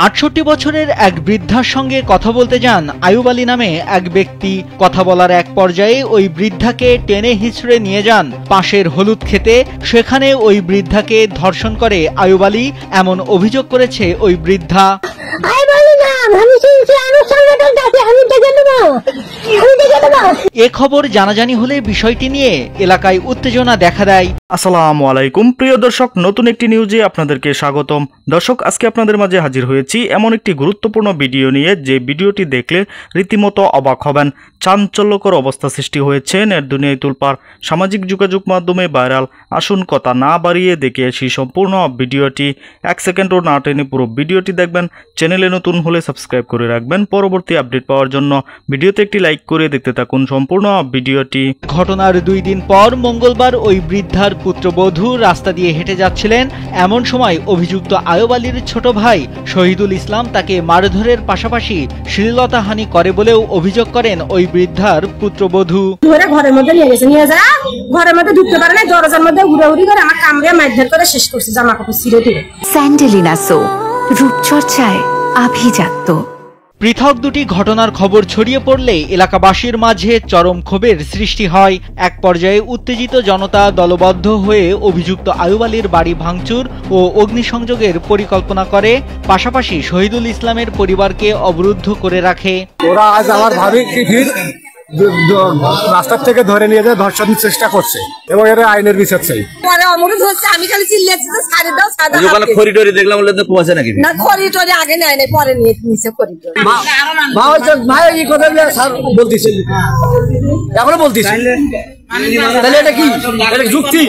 ৬৮ বছরের এক বৃদ্ধার সঙ্গে কথা বলতে যান আয়ুব আলী নামে এক ব্যক্তি। কথা বলার এক পর্যায়ে ওই বৃদ্ধাকে টেনে হিঁচড়ে নিয়ে যান পাশের হলুদ খেতে। সেখানে ওই বৃদ্ধাকে ধর্ষণ করে আয়ুব আলী, এমন অভিযোগ করেছে ওই বৃদ্ধা। এ খবর জানাজানি হলে বিষয়টি নিয়ে এলাকায় উত্তেজনা দেখা দেয়। আসসালামু আলাইকুম প্রিয় দর্শক, নতুন একটি নিউজে আপনাদেরকে স্বাগতম। দর্শক, আজকে আপনাদের মাঝে হাজির হয়েছি এমন একটি গুরুত্বপূর্ণ ভিডিও নিয়ে, যে ভিডিওটি দেখলে রীতিমতো অবাক হবেন। চাঞ্চল্যকর অবস্থা সৃষ্টি হয়েছে, নেট দুনিয়ায় তুলপার, সামাজিক যোগাযোগ মাধ্যমে ভাইরাল। আসুন কথা না বাড়িয়ে দেখে আসি সম্পূর্ণ ভিডিওটি। 1 সেকেন্ডও না টেনে পুরো ভিডিওটি দেখবেন। চ্যানেলে নতুন হলে সাবস্ক্রাইব করে রাখবেন পরবর্তী আপডেট পাওয়ার জন্য। ভিডিওতে একটি লাইক করে দেখতে থাকুন সম্পূর্ণ ভিডিওটি। ঘটনার 2 দিন পর মঙ্গলবার ওই বৃদ্ধার পুত্রবধূ রাস্তা দিয়ে হেঁটে যাচ্ছিলেন। এমন সময় অভিযুক্ত আয়ুব আলীর ছোট ভাই শহীদুল ইসলাম তাকে মারধরের পাশাপাশি শ্লীলতাহানি করে বলেও অভিযোগ করেন ওই বৃদ্ধার পুত্রবধূ। ঘরের মধ্যে নিয়ে যা, ঘরের মধ্যে ঢুকতে পারে না, দরজার মধ্যে উড়াউড়ি করে আমার কামড়ে মারধর করে শেষ করছে, জামা কাপড় ছিঁড়ে দিয়ে। স্যান্ডেলিনা সো, রূপচর্চায় আভিজাত্য। পৃথক দুটি ঘটনার খবর ছড়িয়ে পড়লে এলাকাবাসীর মাঝে চরম ক্ষোভের সৃষ্টি হয়। এক পর্যায়ে উত্তেজিত জনতা দলবদ্ধ হয়ে অভিযুক্ত আয়ুব আলীর বাড়ি ভাঙচুর ও অগ্নিসংযোগের পরিকল্পনা করে, পাশাপাশি শহীদুল ইসলামের পরিবারকে অবরুদ্ধ করে রাখে। ওরা আজ আমার ভাবি রাস্তার থেকে ধরে নিয়ে যায়, ধর্ষণের চেষ্টা করছে এবং এর আইনের বিচার চাই। আমি খালি চিল্লাচ্ছি যে ছাড়ে দাও, ছাড়া ওখানে খরিডোরে দেখলাম বলে তো কুয়াশা নাকি না, খরিডোরে আগে নেয় নাই, পরে নিয়ে নিচে খরিডোরে। ভাই এই কথা স্যার বলতেছি, এখনো বলতেছি, তাহলে এটা কি এটা যুক্তি?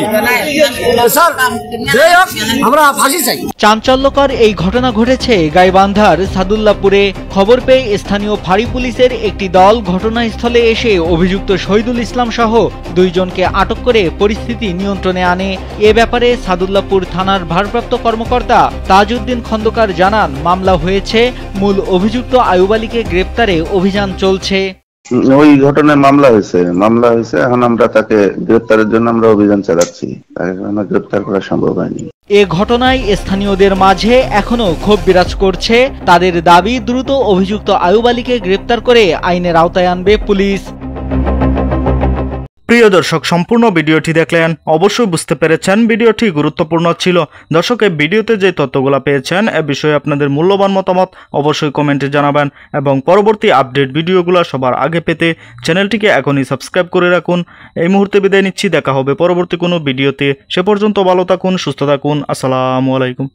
স্যার যাই হোক, আমরা ফাঁসি চাই। চাঞ্চল্যকর এই ঘটনা ঘটেছে গাইবান্ধার সাদুল্লাপুরে। খবর পেয়ে স্থানীয় ফাঁড়ি পুলিশের একটি দল ঘটনাস্থলে এসে অভিযুক্ত শহীদুল ইসলাম সহ 2 জনকে আটক করে পরিস্থিতি নিয়ন্ত্রণে আনে। এ ব্যাপারে সাদুল্লাপুর থানার ভারপ্রাপ্ত কর্মকর্তা তাজউদ্দিন খন্দকার জানান, মামলা হয়েছে, মূল অভিযুক্ত আয়ুব আলীকে গ্রেপ্তারে অভিযান চলছে। ওই ঘটনায় মামলা হয়েছে, এখন আমরা তাকে গ্রেপ্তারের জন্য আমরা অভিযান চালাচ্ছি, তাকে গ্রেপ্তার করা সম্ভব হয়নি। এ ঘটনায় স্থানীয়দের মাঝে এখনো ক্ষোভ বিরাজ করছে। তাদের দাবি, দ্রুত অভিযুক্ত আয়ুব আলীকে গ্রেপ্তার করে আইনের আওতায় আনবে পুলিশ। প্রিয় দর্শক, সম্পূর্ণ ভিডিওটি দেখলেন, অবশ্যই বুঝতে পেরেছেন ভিডিওটি গুরুত্বপূর্ণ ছিল। দর্শক, এই ভিডিওতে যে তথ্যগুলো পেয়েছেন এ বিষয়ে আপনাদের মূল্যবান মতামত অবশ্যই কমেন্টে জানাবেন এবং পরবর্তী আপডেট ভিডিওগুলো সবার আগে পেতে চ্যানেলটিকে এখনই সাবস্ক্রাইব করে রাখুন। এই মুহূর্তে বিদায় নিচ্ছি, দেখা হবে পরবর্তী কোনো ভিডিওতে। সে পর্যন্ত ভালো থাকুন, সুস্থ থাকুন। আসসালামু আলাইকুম।